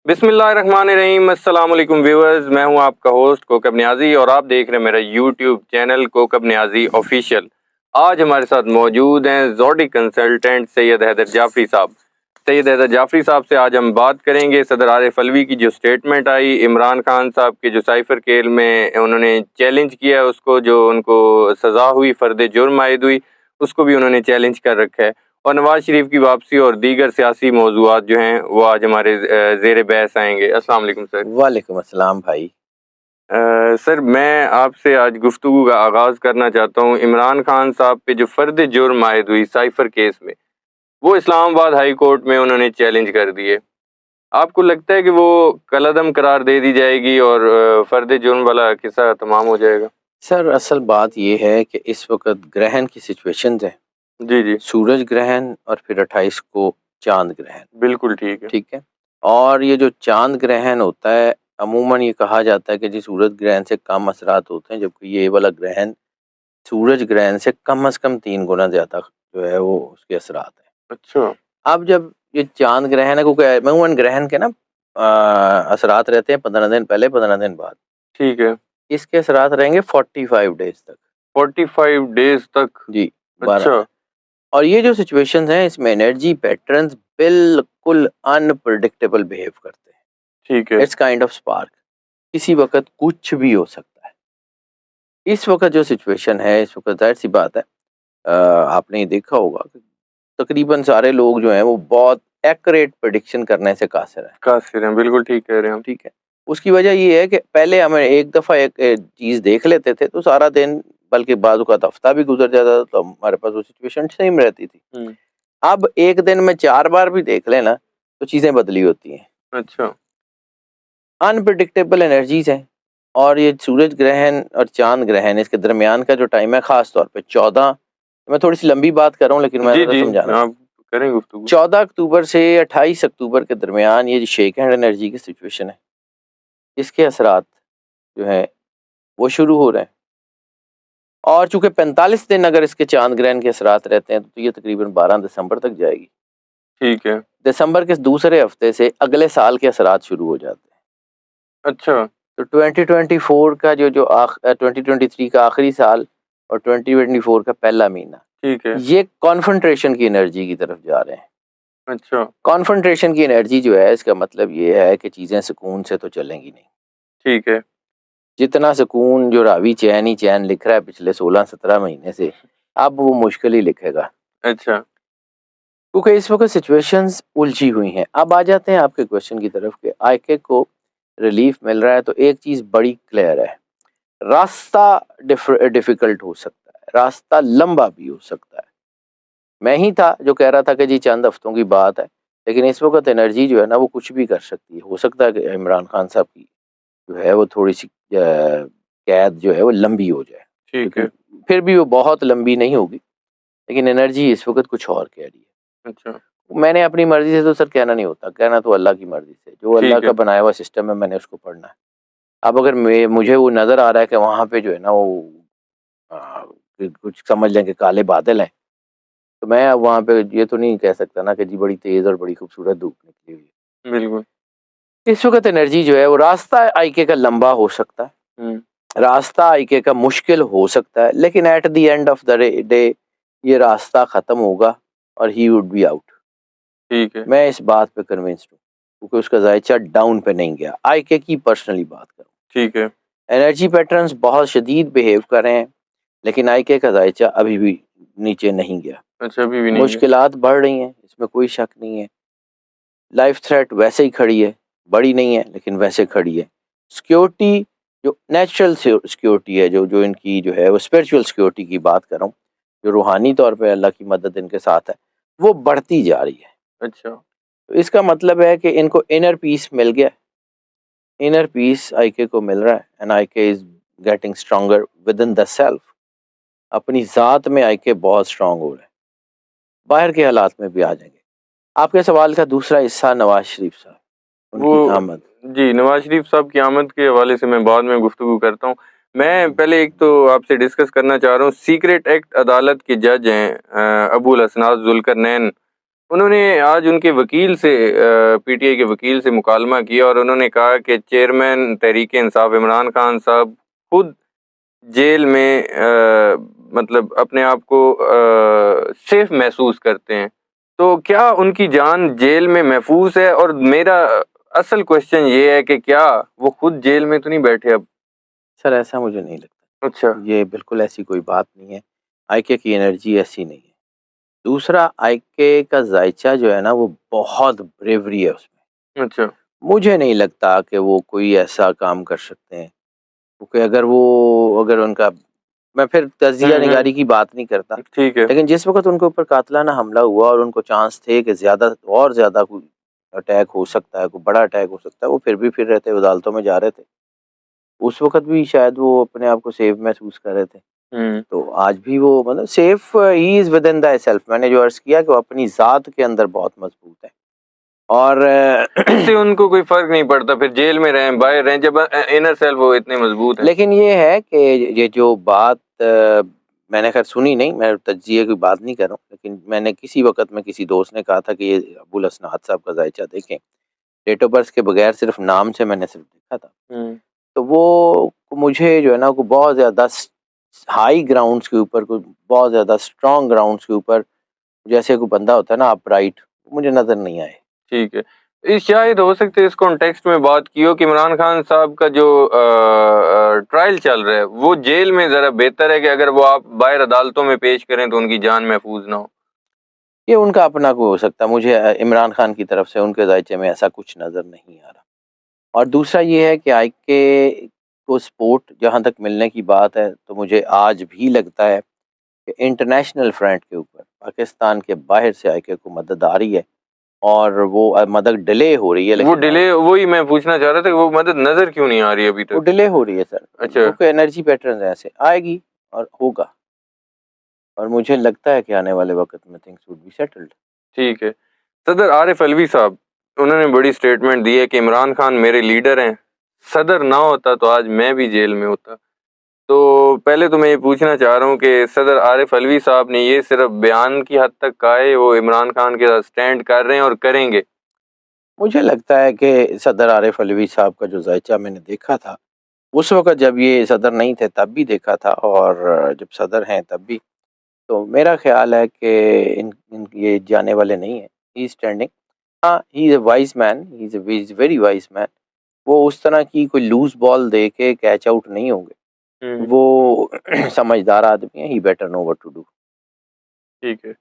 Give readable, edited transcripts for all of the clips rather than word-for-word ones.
बिस्मिल्लाहिर्रहमानिर्रहीम। अस्सलाम वालेकुम व्यूअर्स, मैं हूं आपका होस्ट कोकब नियाजी और आप देख रहे हैं मेरा YouTube channel Kokab Niazi official. आज हमारे साथ मौजूद हैं ज़ोडी कंसल्टेंट सैयद हैदर जाफरी साहब। सैयद हैदर जाफरी साहब से आज हम बात करेंगे सदर आरिफ अलवी की जो स्टेटमेंट आई, इमरान खान साहब के जो साइफर केल में उन्होंने चैलेंज किया उसको, जो उनको सज़ा हुई फ़र्द जुर्म आयद हुई उसको भी उन्होंने चैलेंज कर रखा है, और नवाज शरीफ की वापसी और दीगर सियासी मौज़ूआत जो हैं वो आज हमारे ज़ेर बहस आएंगे। अस्सलाम वालेकुम सर। वालेकुम अस्सलाम भाई। सर, मैं आपसे आज गुफ्तगू का आगाज़ करना चाहता हूँ। इमरान खान साहब पे जो फ़र्द जुर्म आयद हुई साइफर केस में, वो इस्लामाबाद हाई कोर्ट में उन्होंने चैलेंज कर दिए। आपको लगता है कि वो कलअदम करार दे दी जाएगी और फ़र्द जुर्म वाला किस्सा तमाम हो जाएगा? सर असल बात ये है कि इस वक्त ग्रहण की सिचुएशंस है। जी जी, सूरज ग्रहण और फिर 28 को चांद ग्रहण। बिल्कुल ठीक है। ठीक है। और ये जो चांद ग्रहण होता है, अमूमन ये कहा जाता है कि जी सूरज ग्रहण से कम असरात होते हैं, जबकि ये वाला ग्रहण सूरज ग्रहण से कम से कम 3 गुना ज़्यादा जो है वो उसके असरात हैं। अच्छा। अब जब ये चांद ग्रहण है, क्योंकि अमूमन ग्रहण के ना असरात रहते हैं 15 दिन पहले, 15 दिन बाद। ठीक है। इसके असरात रहेंगे 45 डेज तक। 45 डेज तक? जी, 12। अच्छा। और ये जो सिचुएशंस हैं, इसमें एनर्जी पैटर्न्स बिल्कुल अनप्रेडिक्टेबल बिहेव करते हैं। ठीक है। It's kind of spark. किसी वक़्त कुछ भी हो सकता है। इस वक़्त जो सिचुएशन है, इस वक़्त ज़ाहिर-सी बात है, आपने ये देखा होगा कि तकरीबन सारे लोग जो हैं वो बहुत एक्यूरेट प्रेडिक्शन करने से कासिर हैं। कासिर हैं, बिल्कुल ठीक कह रहे हैं आप। ठीक है। उसकी वजह ये है कि पहले हमें एक दफ़ा एक चीज़ देख लेते थे तो सारा दिन, बल्कि बाज़ औक़ात हफ़्ता भी गुज़र जाता था, तो हमारे पास वो सिचुएशन सेम रहती थी। हुँ। अब एक दिन में 4 बार भी देख लें ना, तो चीज़ें बदली होती हैं। अच्छा। अनप्रेडिक्टेबल एनर्जीज़ हैं। और ये सूरज ग्रहण और चाँद ग्रहण, इसके दरमियान का जो टाइम है, ख़ास तौर पे 14, मैं थोड़ी-सी लंबी बात कर रहा हूँ लेकिन मैं जी, ज़रा जी, समझाना आप करें गुफ्तगू। 14 अक्टूबर से 28 अक्टूबर के दरमियान ये शेक हैंड एनर्जी की सिचुएशन है। इसके असरात जो हैं वो शुरू हो रहे हैं। और चूँकि 45 दिन अगर इसके चाँद ग्रहण के असरात रहते हैं, तो ये तकरीबन 12 दिसंबर तक जाएगी। ठीक है। दिसंबर के दूसरे हफ्ते से अगले साल के असरात शुरू हो जाते हैं। अच्छा। तो 2024 का 2023 का आखिरी साल और 2024 का पहला महीना, ठीक है। ये कॉन्सन्ट्रेशन की एनर्जी की तरफ जा रहे हैं। अच्छा। कॉन्सन्ट्रेशन की एनर्जी जो है, इसका मतलब ये है कि चीज़ें सुकून से तो चलेंगी नहीं। ठीक है। जितना सुकून जो रावी चैन ही चैन लिख रहा है पिछले 16-17 महीने से, अब वो मुश्किल ही लिखेगा। अच्छा। क्योंकि इस वक़्त सिचुएशंस उलझी हुई हैं। अब आ जाते हैं आपके क्वेश्चन की तरफ कि आईके को रिलीफ मिल रहा है, तो एक चीज़ बड़ी क्लियर है, रास्ता डिफ़िकल्ट हो सकता है, रास्ता लंबा भी हो सकता है। मैं ही था जो कह रहा था कि जी चंद हफ्तों की बात है, लेकिन इस वक़्त एनर्जी जो है ना वो कुछ भी कर सकती है। हो सकता है कि इमरान खान साहब की जो है वो थोड़ी-सी कैद जो है वो लंबी हो जाए, ठीक लेकिन है। फिर भी वो बहुत लंबी नहीं होगी। लेकिन एनर्जी इस वक़्त कुछ और कह रही है। अच्छा। मैंने अपनी मर्ज़ी से तो सर कहना नहीं होता, कहना तो अल्लाह की मर्ज़ी से। जो अल्लाह ठीक का है। बनाया हुआ सिस्टम है, मैंने उसको पढ़ना है। अब अगर मुझे वो नज़र आ रहा है कि वहाँ पे जो है ना वो कुछ समझ लें कि काले बादल हैं, तो मैं अब वहाँ पे ये तो नहीं कह सकता ना कि जी बड़ी तेज़ और बड़ी खूबसूरत धूप निकली हुई बिल्कुल। है। इस वक़्त एनर्जी जो है वो रास्ता आईके का लंबा हो सकता है, हुँ। रास्ता आईके का मुश्किल हो सकता है, लेकिन at the end of the day ये रास्ता ख़त्म होगा और ही वुड बी आउट। ठीक है। मैं इस बात पे कन्विंस्ड हूँ, क्योंकि उसका ज़ायचा डाउन पे नहीं गया। आईके की पर्सनली बात करूँ, ठीक है। एनर्जी पैटर्न्स बहुत शदीद बिहेव कर रहे हैं, लेकिन आईके का ज़ायचा अभी भी नीचे नहीं गया। अच्छा, अभी भी नहीं है। मुश्किलात बढ़ रही हैं, इसमें कोई शक नहीं है। लाइफ थ्रेट वैसे ही खड़ी है, बड़ी नहीं है लेकिन वैसे खड़ी है। सिक्योरिटी जो नेचुरल सिक्योरिटी है, जो जो इनकी जो है वो स्पिरिचुअल सिक्योरिटी की बात कर रहा हूँ, जो रूहानी तौर पे अल्लाह की मदद इनके साथ है, वो बढ़ती जा रही है। अच्छा। तो इसका मतलब है कि इनको इनर पीस मिल गया। इनर पीस आईके को मिल रहा है and IK is getting stronger with in the self. अपनी ज़ात में आईके बहुत स्ट्रॉन्ग हो रहा है, बाहर के हालात में भी आ जाएंगे। आपके सवाल का दूसरा हिस्सा नवाज शरीफ साहब, वो उनकी आमद। जी, नवाज़ शरीफ साहब की आमद के हवाले से मैं बाद में गुफ्तगू करता हूँ। मैं पहले एक तो आपसे डिस्कस करना चाह रहा हूँ, सीक्रेट एक्ट अदालत के जज हैं अबुल हसनात ज़ुल्करनैन, उन्होंने आज उनके वकील से पीटीआई के वकील से मुकालमा किया और उन्होंने कहा कि चेयरमैन तहरीक इंसाफ इमरान खान साहब खुद जेल में मतलब अपने आप को सेफ महसूस करते हैं, तो क्या उनकी जान जेल में महफूज है? और मेरा असल क्वेश्चन ये है कि क्या वो खुद जेल में तो नहीं बैठे अब? सर ऐसा मुझे नहीं लगता, अच्छा। ये बिल्कुल ऐसी कोई बात नहीं है। आईके की एनर्जी ऐसी नहीं है। दूसरा, आईके का जायचा जो है ना वो बहुत ब्रेवरी है उसमें। अच्छा। मुझे नहीं लगता कि वो कोई ऐसा काम कर सकते हैं, क्योंकि अगर उनका, मैं फिर तजिया निगारी की बात नहीं करता, ठीक है। लेकिन जिस वक़्त उनके ऊपर कातलाना हमला हुआ और उनको चांस थे कि ज़्यादा कोई अटैक हो सकता है, कोई बड़ा अटैक हो सकता है, वो फिर भी फिर रहे थे, अदालतों में जा रहे थे। उस वक़्त भी शायद वो अपने आप को सेफ महसूस कर रहे थे। तो आज भी वो मतलब safe he is within the self, मैंने जो अर्ज़ किया कि वो अपनी ज़ात के अंदर बहुत मज़बूत है। और इससे उनको कोई फर्क नहीं पड़ता, फिर जेल में रहें बाहर रहें, जब इनर सेल्फ वो इतने मजबूत हैं। लेकिन ये है कि ये जो बात मैंने खैर सुनी नहीं, मैं तज्ज़िये की बात नहीं कर रहा हूँ, लेकिन मैंने किसी वक़्त में किसी दोस्त ने कहा था कि ये अबुल हसनात साहब का जायचा देखें। डेट ऑफ बर्थ के बगैर सिर्फ नाम से मैंने सिर्फ देखा था। तो वो मुझे जो है ना वो बहुत ज़्यादा हाई ग्राउंड्स के ऊपर, कोई बहुत ज़्यादा स्ट्रॉन्ग ग्राउंड्स के ऊपर जैसे कोई बंदा होता है ना अपराइट, मुझे नज़र नहीं आए। ठीक है। इस शायद हो सकता है इस कॉन्टेक्स्ट में बात की हो कि इमरान खान साहब का जो ट्रायल चल रहा है वो जेल में ज़रा बेहतर है कि अगर वो आप बाहर अदालतों में पेश करें तो उनकी जान महफूज ना हो। ये उनका अपना कोई हो सकता है, मुझे इमरान खान की तरफ से उनके जायचे में ऐसा कुछ नज़र नहीं आ रहा। और दूसरा ये है कि आईके को सपोर्ट जहाँ तक मिलने की बात है, तो मुझे आज भी लगता है कि इंटरनेशनल फ्रंट के ऊपर पाकिस्तान के बाहर से आईके को मदद आ रही है, और वो मदद डिले हो रही है, वो लेकिन डिले, वही मैं पूछना चाह रहा था कि वो मदद नज़र क्यों नहीं आ रही अभी वो तक? डिले हो रही है सर, अच्छा। क्योंकि एनर्जी पैटर्न ऐसे आएगी और होगा, और मुझे लगता है कि आने वाले वक्त में थिंग्स वुड बी सेटल्ड। ठीक है। सदर आरिफ अलवी साहब, उन्होंने बड़ी स्टेटमेंट दी है कि इमरान खान मेरे लीडर हैं, सदर ना होता तो आज मैं भी जेल में होता। तो पहले तो मैं ये पूछना चाह रहा हूँ कि सदर आरिफ अलवी साहब ने ये सिर्फ बयान की हद तक कहा है, वो इमरान खान के साथ स्टैंड कर रहे हैं और करेंगे? मुझे लगता है कि सदर आरिफ अलवी साहब का जो जायचा मैंने देखा था, उस वक़्त जब ये सदर नहीं थे तब भी देखा था, और जब सदर हैं तब भी, तो मेरा ख़्याल है कि इन ये जाने वाले नहीं हैं, ही इज़ स्टैंडिंग। हाँ, he is a wise man, he is very wise man. वो उस तरह की कोई लूज़ बॉल दे के कैच आउट नहीं होंगे। वो समझदार आदमी है, he better know what to do. ठीक है।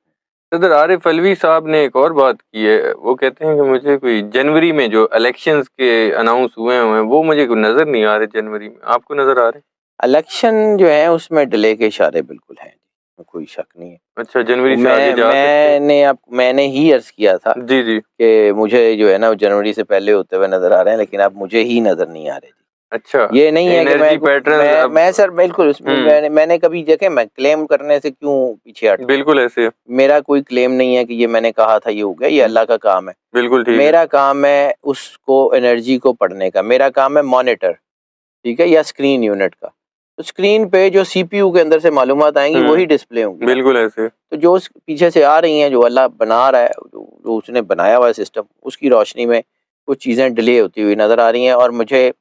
सदर आरिफ अलवी साहब ने एक और बात की है, वो कहते हैं कि मुझे कोई जनवरी में जो इलेक्शंस के अनाउंस हुए हैं वो मुझे कोई नज़र नहीं आ रहे जनवरी में, आपको नज़र आ रहे? इलेक्शन जो है उसमें डिले के इशारे बिल्कुल हैं, उसमें कोई शक नहीं है। अच्छा, वो जनवरी से आगे जा सकते हैं? मैंने ही अर्ज़ किया था जी जी। कि मुझे जो है ना वो जनवरी से पहले होते हुए नज़र आ रहे हैं, लेकिन अब मुझे ही नज़र नहीं आ रहे। अच्छा, ये नहीं है कि एनर्जी पैटर्न अब मैं सर बिल्कुल उसमें मैंने कभी देखे, मैं क्लेम करने से क्यों पीछे हटता हूँ? बिल्कुल ऐसे है। मेरा कोई क्लेम नहीं है कि ये मैंने कहा था ये हो गया, ये अल्लाह का काम है। बिल्कुल ठीक है। मेरा काम है उसको एनर्जी को पढ़ने का, मेरा काम है मॉनिटर, ठीक है, या स्क्रीन यूनिट का। तो स्क्रीन पे जो सीपीयू के अंदर से मालूमात आएँगी वही डिस्प्ले होंगी ना। बिल्कुल ऐसे। तो जो उस पीछे से आ रही हैं, जो अल्लाह बना रहा है, जो उसने बनाया हुआ है सिस्टम, उसकी रोशनी में कुछ चीज़ें डिले होती हुई नज़र आ रही हैं। और मुझे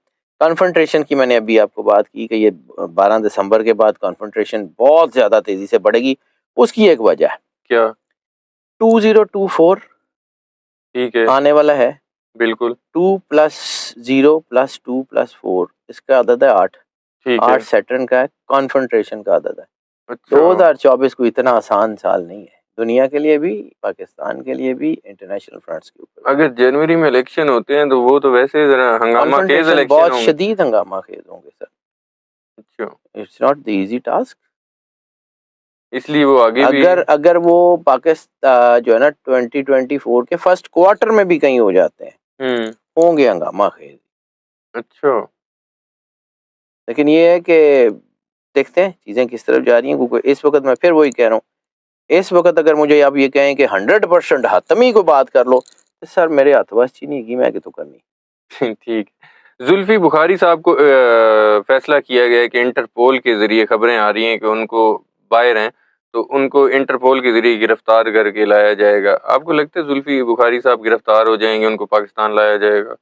कॉन्फ्रंट्रेशन की मैंने अभी आपको बात की कि ये 12 दिसंबर के बाद कॉन्फ्रंट्रेशन बहुत ज़्यादा तेज़ी से बढ़ेगी। उसकी एक वजह है, क्या? 2024 ठीक है। आने वाला है। बिल्कुल। 2 + 0 + 2 + 4 इसका अदद है 8। ठीक है। 8 सैटर्न का है, कॉन्फ्रंट्रेशन का अदद है। अच्छा। 2024 कोई इतना आसान साल नहीं है, दुनिया के लिए भी, पाकिस्तान के लिए भी, इंटरनेशनल फ्रंट्स के ऊपर। अगर जनवरी में इलेक्शन होते हैं तो वो तो वैसे ही जरा हंगामा खेज कॉन्फ्रंटेशन इलेक्शन बहुत होंगे। शदीद हंगामा खेज होंगे सर। अच्छा, it's not the easy task. इसलिए वो आगे भी। अगर अगर वो पाकिस्तान जो है ना 2024 के फर्स्ट क्वार्टर में भी कहीं हो जाते हैं, होंगे हंगामा खेज। अच्छा। लेकिन ये है कि देखते हैं चीज़ें किस तरफ जा रही हैं, क्योंकि इस वक्त मैं फिर वही कह रहा हूँ, इस वक्त अगर मुझे आप ये कहें कि 100% हतमी को बात कर लो, तो सर मेरे हाथ बस चीनी की मैं कि तो करनी। ठीक। जुल्फी बुखारी साहब को फैसला किया गया है कि इंटरपोल के जरिए खबरें आ रही हैं कि उनको बाहर हैं, तो उनको इंटरपोल के जरिए गिरफ्तार करके लाया जाएगा। आपको लगता है जुल्फी बुखारी साहब गिरफ्तार हो जाएंगे, उनको पाकिस्तान लाया जाएगा?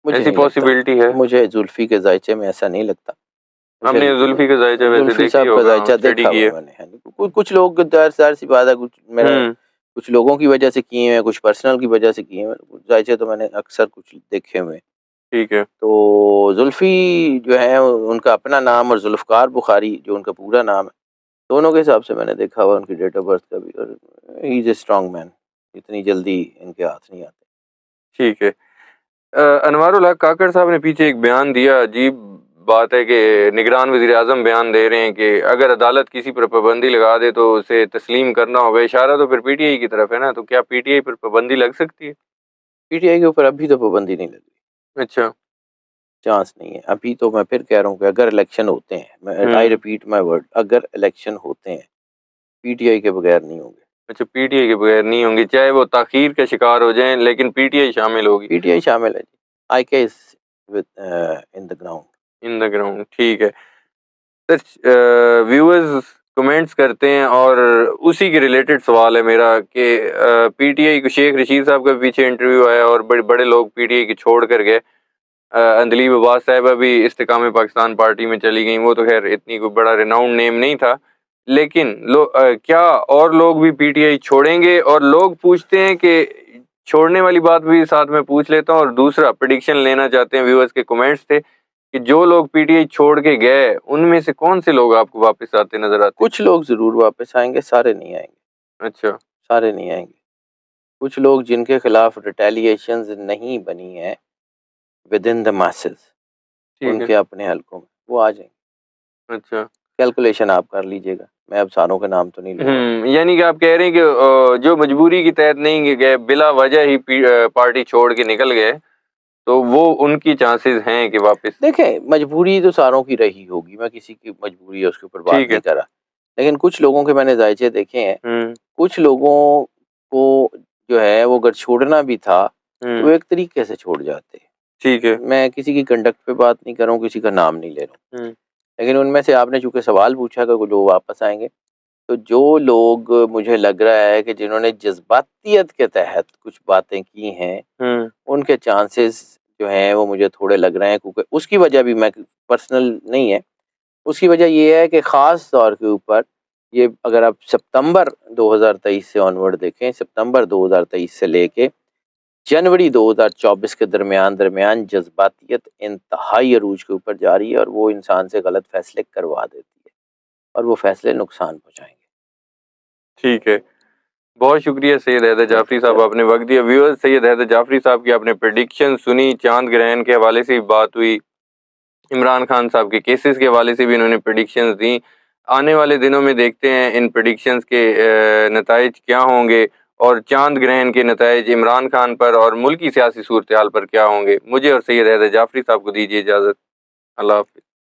मुझे ऐसी नहीं लगता, पॉसिबिलिटी है? मुझे जुल्फी के जायचे में ऐसा नहीं लगता। मुझे आपने जुल्फी का जायचा वैसे जुल्फी देखी साहब का होगा, जायचा स्टडी देखा की हुआ है? मैंने, है नहीं। कुछ लोग जाहिर सी बात है, कुछ मेरा हम्म। कुछ लोगों की वजह से किए हैं, कुछ पर्सनल की वजह से किए हैं, कुछ जायचे तो मैंने अक्सर कुछ देखे हुए हैं। ठीक है। तो जुल्फी जो है उनका अपना नाम और जुल्फ़कार बुखारी जो उनका पूरा नाम है, दोनों के हिसाब से मैंने देखा हुआ उनकी डेट ऑफ बर्थ का भी, और he is a strong man, इतनी जल्दी इनके हाथ नहीं आते। ठीक है। अनवारुल हक काकड़ साहब ने पीछे एक बयान दिया, अजीब बात है कि निगरान वज़ीर-ए-आज़म बयान दे रहे हैं कि अगर अदालत किसी पर पाबंदी लगा दे तो उसे तस्लीम करना होगा। इशारा तो फिर पीटीआई की तरफ है ना, तो क्या पीटीआई पर पाबंदी लग सकती है? पीटीआई के ऊपर अभी तो पाबंदी नहीं लगी, अच्छा। चांस नहीं है। अभी तो मैं फिर कह रहा हूँ कि अगर इलेक्शन होते हैं, मैं आई रिपीट माय वर्ड, अगर इलेक्शन होते हैं, पीटीआई के बगैर नहीं होंगे। अच्छा, पीटीआई के बगैर नहीं होंगी, चाहे वो ताख़ीर का शिकार हो जाएँ, लेकिन पीटीआई शामिल होगी। पीटीआई शामिल है जी। IK is within the ground. In the ground, ठीक है। व्यूअर्स कमेंट्स करते हैं और उसी के रिलेटेड सवाल है मेरा कि पीटीआई को शेख रशीद साहब का पीछे इंटरव्यू आया और बड़े बड़े लोग पीटीआई की छोड़ कर गए। अंदलीब अब्बास साहिबा भी इस्तेकाम पाकिस्तान पार्टी में चली गई, वो तो खैर इतनी कोई बड़ा रिनाउंड नेम नहीं था, लेकिन क्या और लोग भी पीटीआई छोड़ेंगे? और लोग पूछते हैं कि छोड़ने वाली बात भी साथ में पूछ लेता हूँ, और दूसरा प्रेडिक्शन लेना चाहते हैं, व्यूअर्स के कमेंट्स थे कि जो लोग पीटीआई छोड़ के गए उनमें से कौन से लोग आपको वापस आते नजर आते? कुछ लोग ज़रूर वापस आएँगे, सारे नहीं आएँगे, अच्छा। सारे नहीं आएँगे। कुछ लोग जिनके खिलाफ रिटेलिएशंस नहीं बनी है विद इन द मासेस, ठीक है। उनके अपने हलकों में, वो आ जाएँगे। अच्छा। कैलकुलेशन आप कर लीजिएगा, मैं अब सारों के नाम तो नहीं लूँगा। यानी कि आप कह रहे हैं कि जो मजबूरी के तहत नहीं गए, बिला वजह ही पार्टी छोड़ के निकल गए, तो वो उनकी चांसेस हैं कि वापस? देखें, मजबूरी तो सारों की रही होगी, मैं किसी की मजबूरी है उसके ऊपर बात ठीक है। नहीं कर रहा। लेकिन कुछ लोगों के मैंने जायचे देखे हैं, हम्म। कुछ लोगों को जो है वो अगर छोड़ना भी था, तो वो एक तरीके से छोड़ जाते। ठीक है। मैं किसी की कंडक्ट पे बात नहीं कर रहा हूँ, किसी का नाम नहीं ले रहा हूँ। हम्म। लेकिन उनमें से आपने चूँकि सवाल पूछा कि वो लोग वापस आएँगे, तो जो लोग मुझे लग रहा है कि जिन्होंने जज़्बातियत के तहत कुछ बातें की हैं, हम्म। उनके चांसेस जो हैं वो मुझे थोड़े लग रहे हैं, क्योंकि उसकी वजह भी मैं पर्सनल नहीं है। उसकी वजह ये है कि ख़ास तौर के ऊपर ये अगर आप सितंबर 2023 से ऑनवर्ड देखें, सितंबर 2023 से लेके जनवरी 2024 के दरमियान जज़्बातियत इंतहाई अरूज के ऊपर जा रही है, और वो इंसान से गलत फ़ैसले करवा देती है, और वो फ़ैसले नुकसान पहुँचाएँगे। ठीक है। बहुत शुक्रिया सैयद हैदर जाफरी साहब, आपने वक्त दिया। व्यूअर्स, सैयद हैदर जाफरी साहब की आपने प्रेडिक्शन सुनी, चांद ग्रहण के हवाले से भी बात हुई, इमरान खान साहब के केसेस के हवाले से भी इन्होंने प्रेडिक्शंस दी। आने वाले दिनों में देखते हैं इन प्रेडिक्शंस के नताइज क्या होंगे, और चांद ग्रहण के नताइज इमरान खान पर और मुल्की सियासी सूरत हाल पर क्या होंगे। मुझे और सैयद हैदर जाफरी साहब को दीजिए इजाज़त। अल्लाह हाफ़िज़।